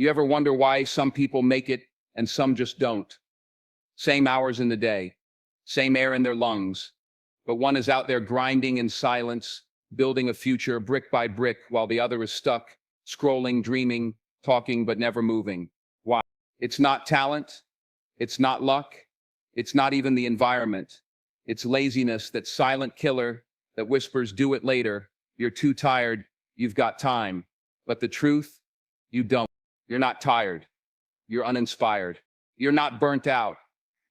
You ever wonder why some people make it and some just don't? Same hours in the day, same air in their lungs, but one is out there grinding in silence, building a future brick by brick, while the other is stuck, scrolling, dreaming, talking, but never moving. Why? It's not talent. It's not luck. It's not even the environment. It's laziness, that silent killer that whispers, do it later. You're too tired. You've got time. But the truth, you don't. You're not tired. You're uninspired. You're not burnt out.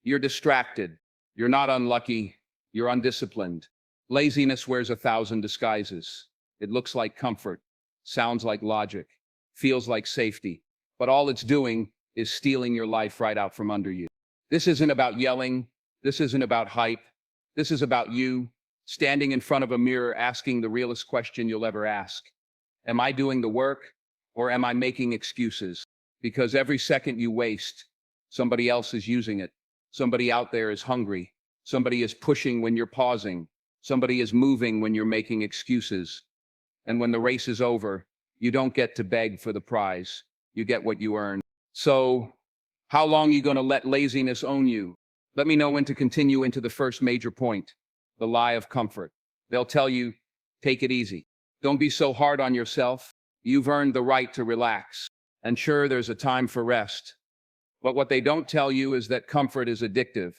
You're distracted. You're not unlucky. You're undisciplined. Laziness wears 1,000 disguises. It looks like comfort, sounds like logic, feels like safety, but all it's doing is stealing your life right out from under you. This isn't about yelling. This isn't about hype. This is about you standing in front of a mirror asking the realest question you'll ever ask. Am I doing the work, or am I making excuses? Because every second you waste, somebody else is using it. Somebody out there is hungry. Somebody is pushing when you're pausing. Somebody is moving when you're making excuses. And when the race is over, you don't get to beg for the prize. You get what you earn. So, how long are you going to let laziness own you? Let me know when to continue into the first major point, the lie of comfort. They'll tell you, take it easy. Don't be so hard on yourself. You've earned the right to relax. And sure, there's a time for rest. But what they don't tell you is that comfort is addictive.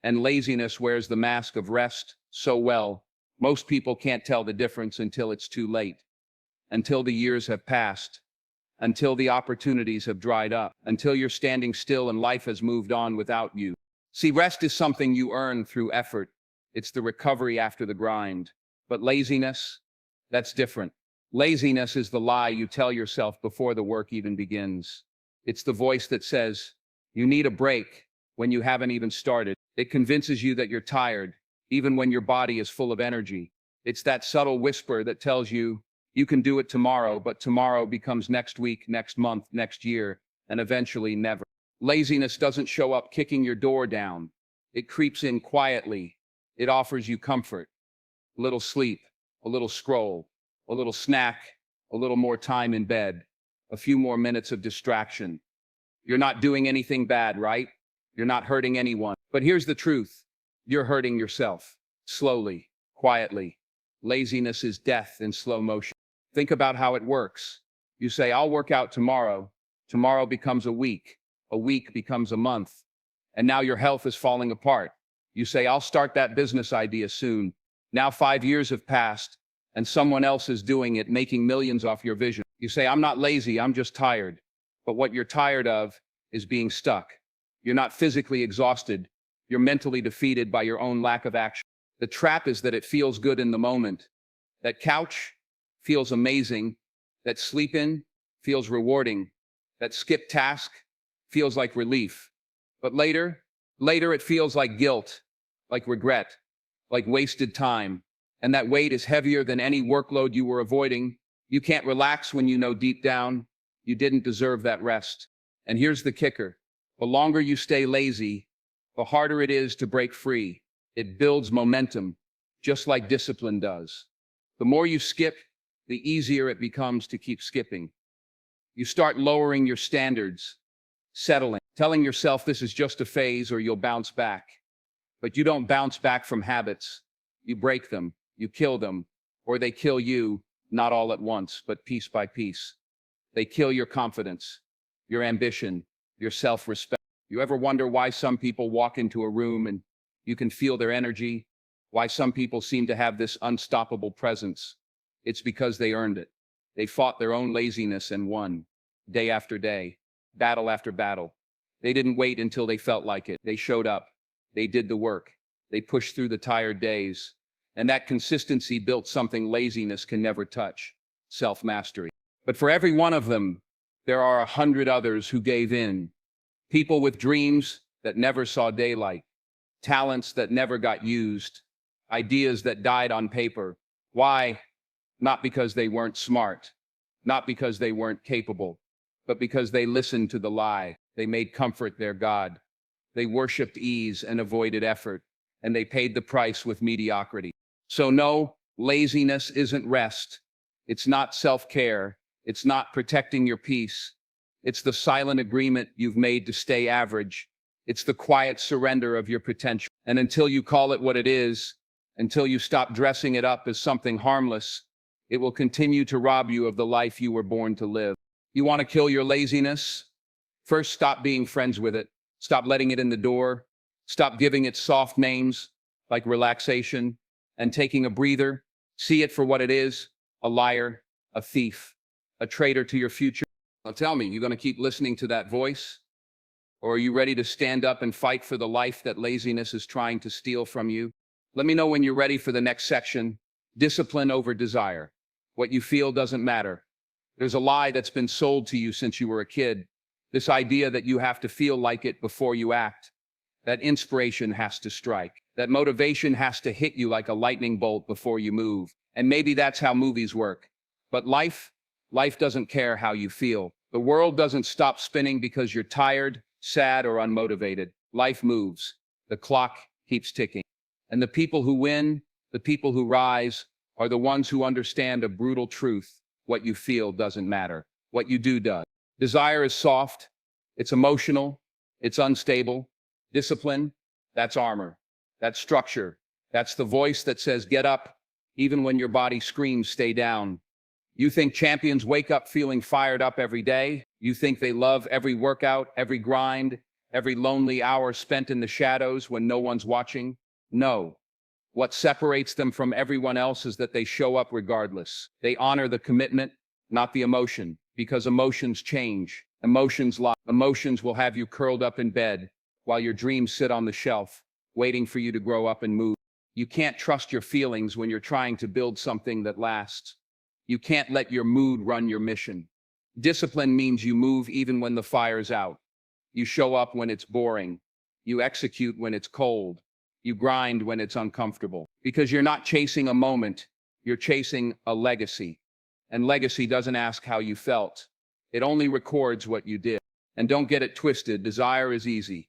And laziness wears the mask of rest so well, most people can't tell the difference until it's too late, until the years have passed, until the opportunities have dried up, until you're standing still and life has moved on without you. See, rest is something you earn through effort. It's the recovery after the grind. But laziness, that's different. Laziness is the lie you tell yourself before the work even begins. It's the voice that says, you need a break when you haven't even started. It convinces you that you're tired, even when your body is full of energy. It's that subtle whisper that tells you, you can do it tomorrow, but tomorrow becomes next week, next month, next year, and eventually never. Laziness doesn't show up kicking your door down. It creeps in quietly. It offers you comfort. A little sleep, a little scroll, a little snack, a little more time in bed, a few more minutes of distraction. You're not doing anything bad, right? You're not hurting anyone. But here's the truth. You're hurting yourself. Slowly, quietly. Laziness is death in slow motion. Think about how it works. You say, I'll work out tomorrow. Tomorrow becomes a week. A week becomes a month. And now your health is falling apart. You say, I'll start that business idea soon. Now 5 years have passed, and someone else is doing it, making millions off your vision. You say, I'm not lazy, I'm just tired. But what you're tired of is being stuck. You're not physically exhausted. You're mentally defeated by your own lack of action. The trap is that it feels good in the moment. That couch feels amazing. That sleep in feels rewarding. That skip task feels like relief. But later it feels like guilt, like regret, like wasted time. And that weight is heavier than any workload you were avoiding. You can't relax when you know deep down you didn't deserve that rest. And here's the kicker. The longer you stay lazy, the harder it is to break free. It builds momentum, just like discipline does. The more you skip, the easier it becomes to keep skipping. You start lowering your standards, settling, telling yourself this is just a phase or you'll bounce back. But you don't bounce back from habits. You break them, you kill them, or they kill you, not all at once, but piece by piece. They kill your confidence, your ambition, your self-respect. You ever wonder why some people walk into a room and you can feel their energy? Why some people seem to have this unstoppable presence? It's because they earned it. They fought their own laziness and won, day after day, battle after battle. They didn't wait until they felt like it. They showed up. They did the work. They pushed through the tired days. And that consistency built something laziness can never touch, self-mastery. But for every one of them, there are 100 others who gave in. People with dreams that never saw daylight, talents that never got used, ideas that died on paper. Why? Not because they weren't smart, not because they weren't capable, but because they listened to the lie. They made comfort their god. They worshiped ease and avoided effort, and they paid the price with mediocrity. So no, laziness isn't rest. It's not self-care. It's not protecting your peace. It's the silent agreement you've made to stay average. It's the quiet surrender of your potential. And until you call it what it is, until you stop dressing it up as something harmless, it will continue to rob you of the life you were born to live. You want to kill your laziness? First, stop being friends with it. Stop letting it in the door. Stop giving it soft names like relaxation and taking a breather. See it for what it is: a liar, a thief, a traitor to your future. Now tell me, you going to keep listening to that voice? Or are you ready to stand up and fight for the life that laziness is trying to steal from you? Let me know when you're ready for the next section. Discipline over desire. What you feel doesn't matter. There's a lie that's been sold to you since you were a kid. This idea that you have to feel like it before you act. That inspiration has to strike. That motivation has to hit you like a lightning bolt before you move. And maybe that's how movies work. But life doesn't care how you feel. The world doesn't stop spinning because you're tired, sad, or unmotivated. Life moves. The clock keeps ticking. And the people who win, the people who rise, are the ones who understand a brutal truth. What you feel doesn't matter. What you do does. Desire is soft. It's emotional. It's unstable. Discipline, that's armor. That's structure. That's the voice that says, get up, even when your body screams, stay down. You think champions wake up feeling fired up every day? You think they love every workout, every grind, every lonely hour spent in the shadows when no one's watching? No. What separates them from everyone else is that they show up regardless. They honor the commitment, not the emotion, because emotions change. Emotions lie. Emotions will have you curled up in bed while your dreams sit on the shelf, waiting for you to grow up and move. You can't trust your feelings when you're trying to build something that lasts. You can't let your mood run your mission. Discipline means you move even when the fire's out. You show up when it's boring. You execute when it's cold. You grind when it's uncomfortable. Because you're not chasing a moment, you're chasing a legacy. And legacy doesn't ask how you felt. It only records what you did. And don't get it twisted, desire is easy.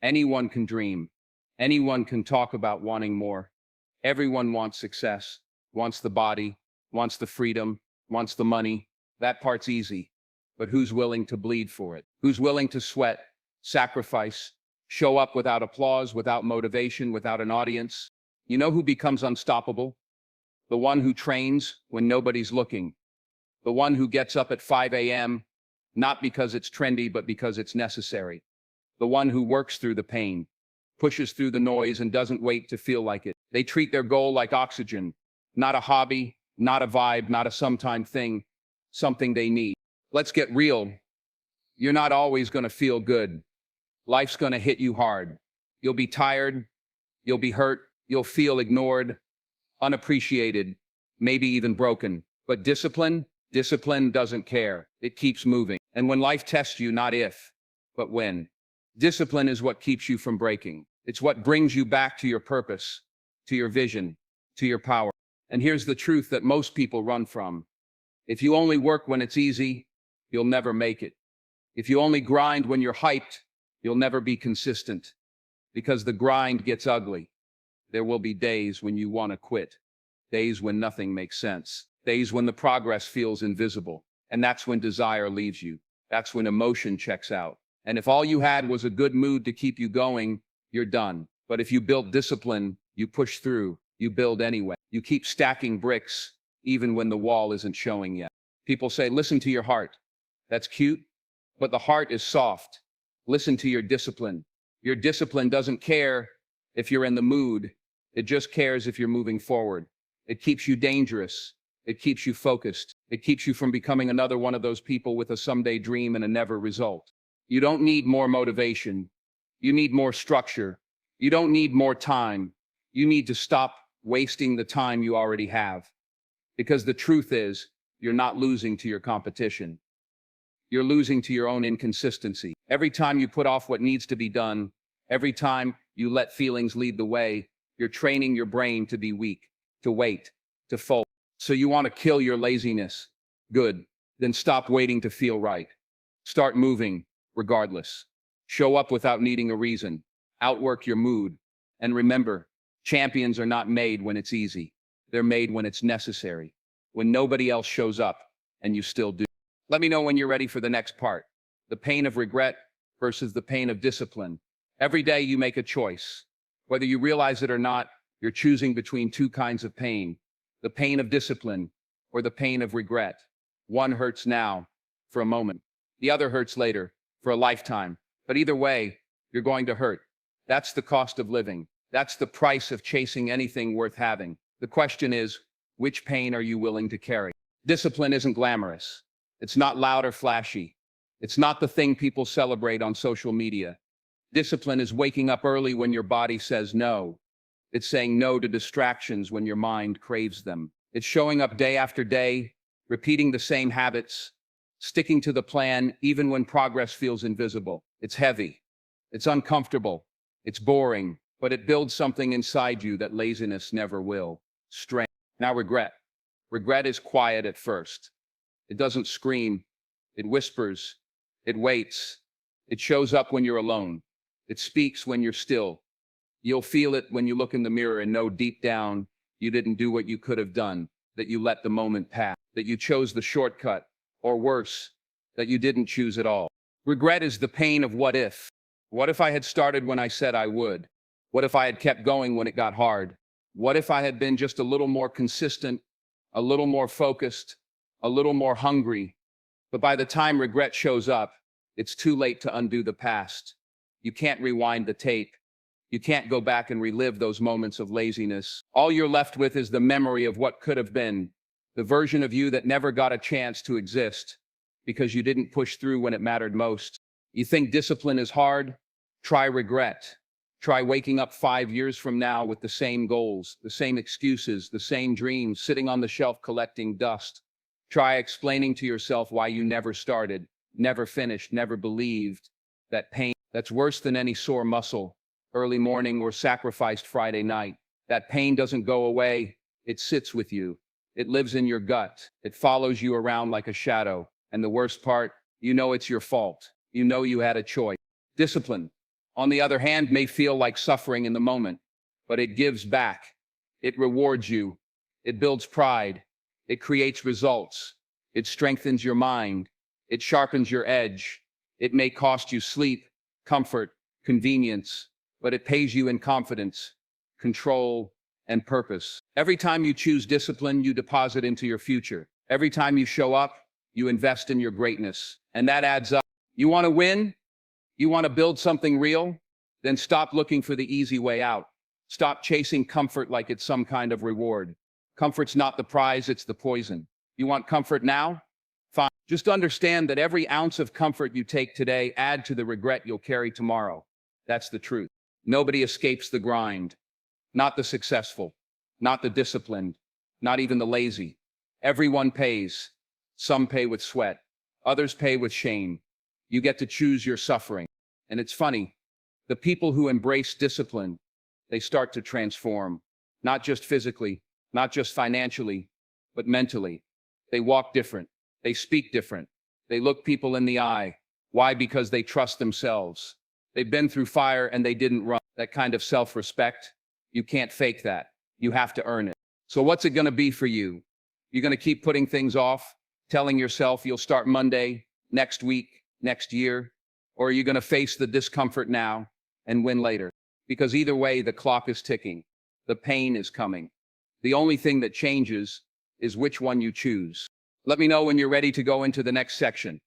Anyone can dream. Anyone can talk about wanting more. Everyone wants success, wants the body, wants the freedom, wants the money. That part's easy. But who's willing to bleed for it? Who's willing to sweat, sacrifice, show up without applause, without motivation, without an audience? You know who becomes unstoppable? The one who trains when nobody's looking. The one who gets up at 5 a.m., not because it's trendy, but because it's necessary. The one who works through the pain, pushes through the noise, and doesn't wait to feel like it. They treat their goal like oxygen, not a hobby, not a vibe, not a sometime thing, something they need. Let's get real. You're not always going to feel good. Life's going to hit you hard. You'll be tired. You'll be hurt. You'll feel ignored, unappreciated, maybe even broken. But discipline doesn't care. It keeps moving. And when life tests you, not if, but when. Discipline is what keeps you from breaking. It's what brings you back to your purpose, to your vision, to your power. And here's the truth that most people run from. If you only work when it's easy, you'll never make it. If you only grind when you're hyped, you'll never be consistent. Because the grind gets ugly. There will be days when you want to quit. Days when nothing makes sense. Days when the progress feels invisible. And that's when desire leaves you. That's when emotion checks out. And if all you had was a good mood to keep you going, you're done. But if you build discipline, you push through, you build anyway. You keep stacking bricks, even when the wall isn't showing yet. People say, listen to your heart. That's cute, but the heart is soft. Listen to your discipline. Your discipline doesn't care if you're in the mood. It just cares if you're moving forward. It keeps you dangerous. It keeps you focused. It keeps you from becoming another one of those people with a someday dream and a never result. You don't need more motivation. You need more structure. You don't need more time. You need to stop wasting the time you already have. Because the truth is, you're not losing to your competition. You're losing to your own inconsistency. Every time you put off what needs to be done, every time you let feelings lead the way, you're training your brain to be weak, to wait, to fold. So you want to kill your laziness. Good. Then stop waiting to feel right. Start moving. Regardless. Show up without needing a reason. Outwork your mood. And remember, champions are not made when it's easy. They're made when it's necessary. When nobody else shows up, and you still do. Let me know when you're ready for the next part. The pain of regret versus the pain of discipline. Every day you make a choice. Whether you realize it or not, you're choosing between two kinds of pain: the pain of discipline or the pain of regret. One hurts now, for a moment. The other hurts later, for a lifetime. But either way, you're going to hurt. That's the cost of living. That's the price of chasing anything worth having. The question is, which pain are you willing to carry? Discipline isn't glamorous. It's not loud or flashy. It's not the thing people celebrate on social media. Discipline is waking up early when your body says no. It's saying no to distractions when your mind craves them. It's showing up day after day, repeating the same habits, sticking to the plan even when progress feels invisible. It's heavy. It's uncomfortable. It's boring, but it builds something inside you that laziness never will. Strength. Now regret. Regret is quiet at first. It doesn't scream. It whispers. It waits. It shows up when you're alone. It speaks when you're still. You'll feel it when you look in the mirror and know deep down you didn't do what you could have done, that you let the moment pass, that you chose the shortcut, or worse, that you didn't choose at all. Regret is the pain of what if. What if I had started when I said I would? What if I had kept going when it got hard? What if I had been just a little more consistent, a little more focused, a little more hungry? But by the time regret shows up, it's too late to undo the past. You can't rewind the tape. You can't go back and relive those moments of laziness. All you're left with is the memory of what could have been, the version of you that never got a chance to exist because you didn't push through when it mattered most. You think discipline is hard? Try regret. Try waking up 5 years from now with the same goals, the same excuses, the same dreams, sitting on the shelf collecting dust. Try explaining to yourself why you never started, never finished, never believed. That pain, that's worse than any sore muscle, early morning or sacrificed Friday night. That pain doesn't go away. It sits with you. It lives in your gut. It follows you around like a shadow. And the worst part, you know it's your fault. You know you had a choice. Discipline, on the other hand, may feel like suffering in the moment, but it gives back. It rewards you. It builds pride. It creates results. It strengthens your mind. It sharpens your edge. It may cost you sleep, comfort, convenience, but it pays you in confidence, control, and purpose. Every time you choose discipline, you deposit into your future. Every time you show up, you invest in your greatness. And that adds up. You want to win? You want to build something real? Then stop looking for the easy way out. Stop chasing comfort like it's some kind of reward. Comfort's not the prize, it's the poison. You want comfort now? Fine. Just understand that every ounce of comfort you take today adds to the regret you'll carry tomorrow. That's the truth. Nobody escapes the grind. Not the successful, not the disciplined, not even the lazy. Everyone pays. Some pay with sweat. Others pay with shame. You get to choose your suffering. And it's funny, the people who embrace discipline, they start to transform. Not just physically, not just financially, but mentally. They walk different. They speak different. They look people in the eye. Why? Because they trust themselves. They've been through fire and they didn't run. That kind of self-respect, you can't fake that. You have to earn it. So what's it going to be for you? You're going to keep putting things off, telling yourself you'll start Monday, next week, next year? Or are you going to face the discomfort now and win later? Because either way, the clock is ticking. The pain is coming. The only thing that changes is which one you choose. Let me know when you're ready to go into the next section.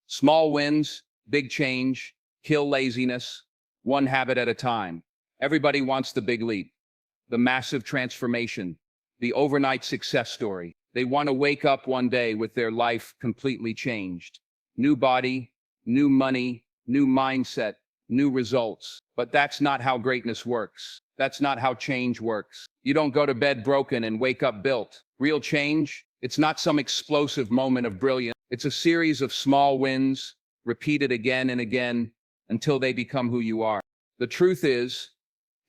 Small wins, big change, kill laziness, one habit at a time. Everybody wants the big leap, the massive transformation, the overnight success story. They want to wake up one day with their life completely changed. New body, new money, new mindset, new results. But that's not how greatness works. That's not how change works. You don't go to bed broken and wake up built. Real change, it's not some explosive moment of brilliance. It's a series of small wins, repeated again and again until they become who you are. The truth is,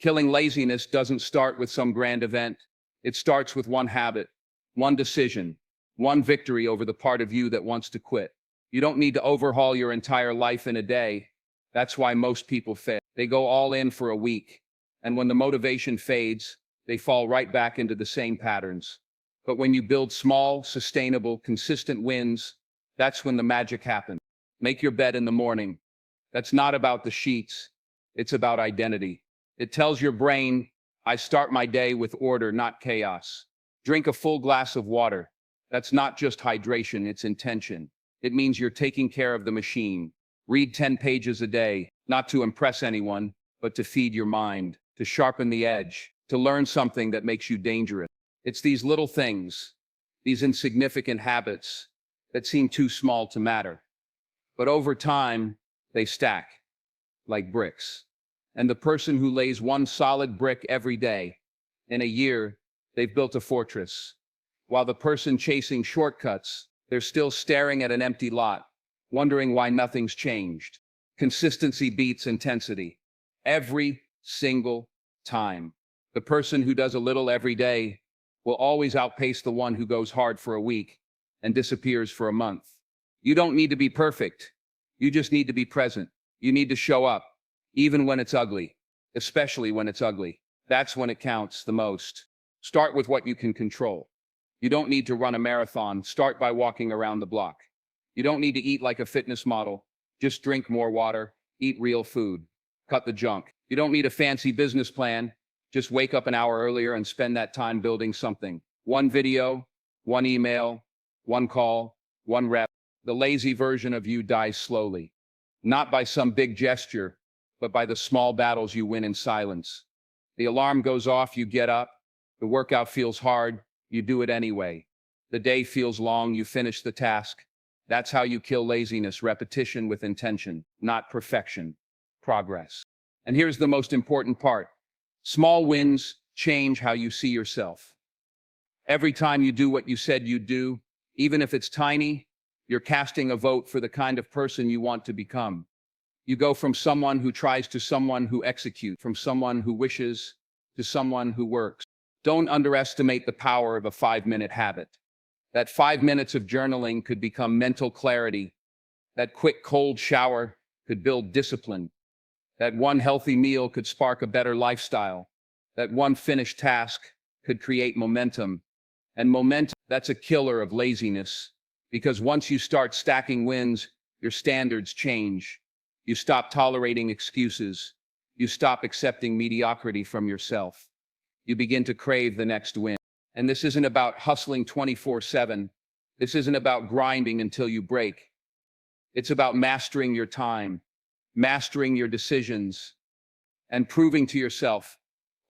killing laziness doesn't start with some grand event. It starts with one habit, one decision, one victory over the part of you that wants to quit. You don't need to overhaul your entire life in a day. That's why most people fail. They go all in for a week, and when the motivation fades, they fall right back into the same patterns. But when you build small, sustainable, consistent wins, That's when the magic happens. Make your bed in the morning. That's not about the sheets. It's about identity. It tells your brain, I start my day with order, not chaos. Drink a full glass of water. That's not just hydration, it's intention. It means you're taking care of the machine. Read 10 pages a day, not to impress anyone, but to feed your mind, to sharpen the edge, to learn something that makes you dangerous. It's these little things, these insignificant habits that seem too small to matter. But over time, they stack like bricks. And the person who lays one solid brick every day, in a year, they've built a fortress. While the person chasing shortcuts, they're still staring at an empty lot, wondering why nothing's changed. Consistency beats intensity. Every single time. The person who does a little every day will always outpace the one who goes hard for a week and disappears for a month. You don't need to be perfect. You just need to be present. You need to show up, even when it's ugly, especially when it's ugly. That's when it counts the most. Start with what you can control. You don't need to run a marathon. Start by walking around the block. You don't need to eat like a fitness model. Just drink more water, eat real food, cut the junk. You don't need a fancy business plan. Just wake up an hour earlier and spend that time building something. One video, one email, one call, one rep. The lazy version of you dies slowly, not by some big gesture, but by the small battles you win in silence. The alarm goes off, you get up. The workout feels hard, you do it anyway. The day feels long, you finish the task. That's how you kill laziness, repetition with intention, not perfection, progress. And here's the most important part. Small wins change how you see yourself. Every time you do what you said you'd do, even if it's tiny, you're casting a vote for the kind of person you want to become. You go from someone who tries to someone who executes, from someone who wishes to someone who works. Don't underestimate the power of a 5-minute habit. That 5 minutes of journaling could become mental clarity. That quick cold shower could build discipline. That one healthy meal could spark a better lifestyle. That one finished task could create momentum. And momentum, that's a killer of laziness. Because once you start stacking wins, your standards change. You stop tolerating excuses. You stop accepting mediocrity from yourself. You begin to crave the next win. And this isn't about hustling 24/7. This isn't about grinding until you break. It's about mastering your time, mastering your decisions, and proving to yourself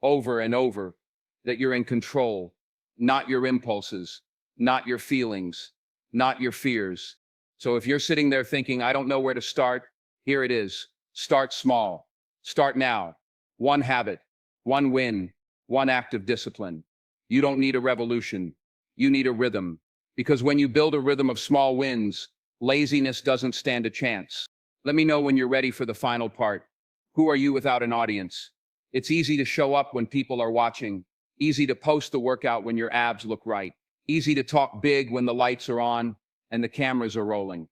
over and over that you're in control, not your impulses, not your feelings, not your fears. So if you're sitting there thinking, I don't know where to start, here it is. Start small. Start now. One habit, one win, one act of discipline. You don't need a revolution. You need a rhythm. Because when you build a rhythm of small wins, laziness doesn't stand a chance. Let me know when you're ready for the final part. Who are you without an audience? It's easy to show up when people are watching. Easy to post the workout when your abs look right. Easy to talk big when the lights are on and the cameras are rolling.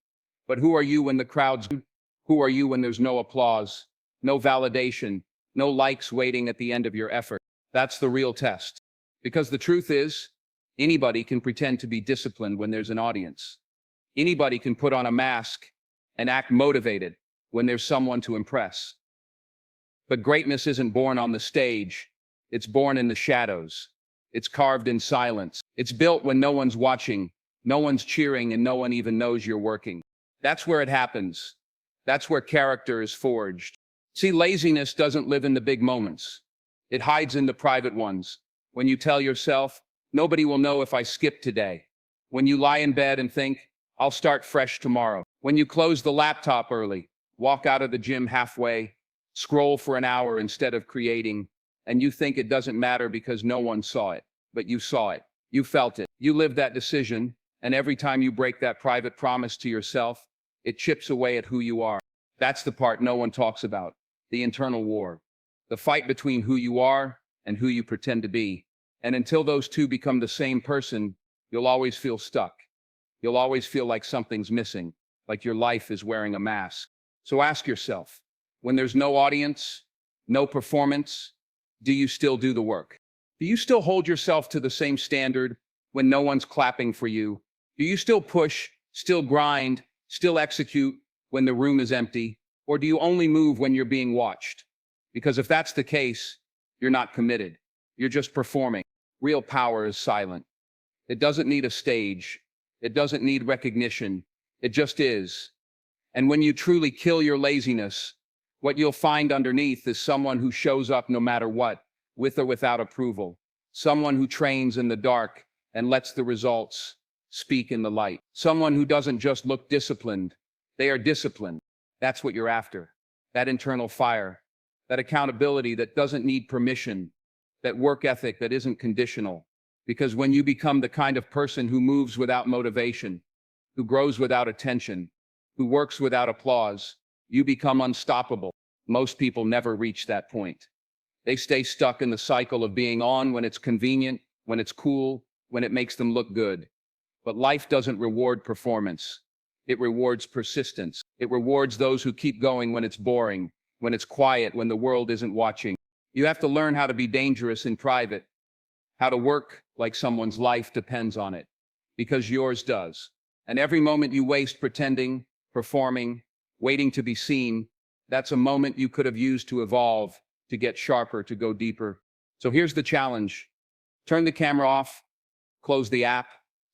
But who are you when the crowd's... Who are you when there's no applause, no validation, no likes waiting at the end of your effort? That's the real test. Because the truth is, anybody can pretend to be disciplined when there's an audience. Anybody can put on a mask and act motivated when there's someone to impress. But greatness isn't born on the stage. It's born in the shadows. It's carved in silence. It's built when no one's watching, no one's cheering, and no one even knows you're working. That's where it happens. That's where character is forged. See, laziness doesn't live in the big moments. It hides in the private ones. When you tell yourself, nobody will know if I skip today. When you lie in bed and think, I'll start fresh tomorrow. When you close the laptop early, walk out of the gym halfway, scroll for an hour instead of creating, and you think it doesn't matter because no one saw it. But you saw it. You felt it. You lived that decision, and every time you break that private promise to yourself, it chips away at who you are. That's the part no one talks about. The internal war. The fight between who you are and who you pretend to be. And until those two become the same person, you'll always feel stuck. You'll always feel like something's missing, like your life is wearing a mask. So ask yourself, when there's no audience, no performance, do you still do the work? Do you still hold yourself to the same standard when no one's clapping for you? Do you still push Still grind, still execute when the room is empty? Or do you only move when you're being watched? Because if that's the case, you're not committed. You're just performing. Real power is silent. It doesn't need a stage. It doesn't need recognition. It just is. And when you truly kill your laziness, what you'll find underneath is someone who shows up no matter what, with or without approval. Someone who trains in the dark and lets the results speak in the light. Someone who doesn't just look disciplined, they are disciplined. That's what you're after. That internal fire, that accountability that doesn't need permission, that work ethic that isn't conditional. Because when you become the kind of person who moves without motivation, who grows without attention, who works without applause, you become unstoppable. Most people never reach that point. They stay stuck in the cycle of being on when it's convenient, when it's cool, when it makes them look good. But life doesn't reward performance. It rewards persistence. It rewards those who keep going when it's boring, when it's quiet, when the world isn't watching. You have to learn how to be dangerous in private, how to work like someone's life depends on it, because yours does. And every moment you waste pretending, performing, waiting to be seen, that's a moment you could have used to evolve, to get sharper, to go deeper. So here's the challenge. Turn the camera off, close the app,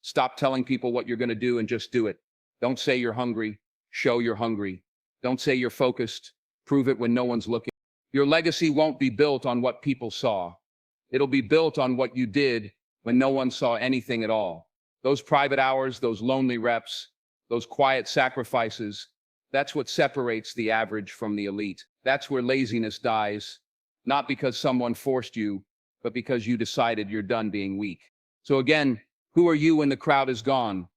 stop telling people what you're going to do and just do it. Don't say you're hungry, show you're hungry. Don't say you're focused, prove it when no one's looking. Your legacy won't be built on what people saw. It'll be built on what you did when no one saw anything at all. Those private hours, those lonely reps, those quiet sacrifices, that's what separates the average from the elite. That's where laziness dies, not because someone forced you, but because you decided you're done being weak. So again, who are you when the crowd is gone?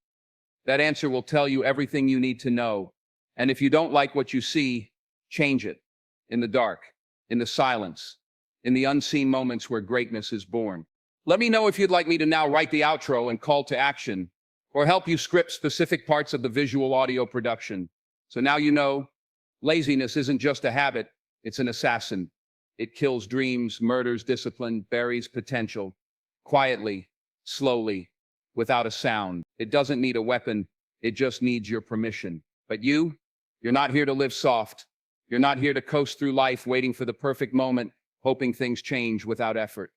That answer will tell you everything you need to know. And if you don't like what you see, change it. In the dark, in the silence, in the unseen moments where greatness is born. Let me know if you'd like me to now write the outro and call to action, or help you script specific parts of the visual audio production. So now you know, laziness isn't just a habit, it's an assassin. It kills dreams, murders discipline, buries potential, quietly, slowly, without a sound. It doesn't need a weapon, it just needs your permission. But you're not here to live soft. You're not here to coast through life waiting for the perfect moment, hoping things change without effort.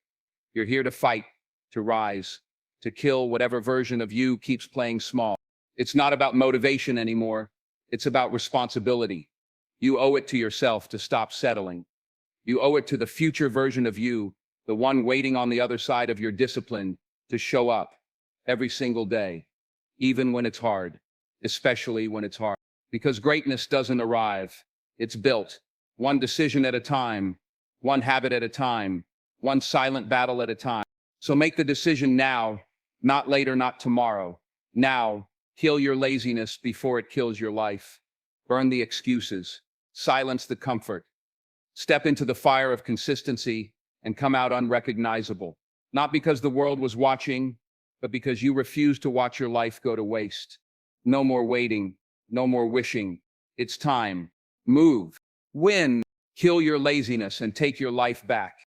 You're here to fight, to rise, to kill whatever version of you keeps playing small. It's not about motivation anymore. It's about responsibility. You owe it to yourself to stop settling. You owe it to the future version of you, the one waiting on the other side of your discipline, to show up every single day, even when it's hard, especially when it's hard. Because greatness doesn't arrive. It's built, one decision at a time, one habit at a time, one silent battle at a time. So make the decision now, not later, not tomorrow. Now, kill your laziness before it kills your life. Burn the excuses, silence the comfort. Step into the fire of consistency and come out unrecognizable. Not because the world was watching, but because you refused to watch your life go to waste. No more waiting, no more wishing. It's time. Move, win, kill your laziness and take your life back.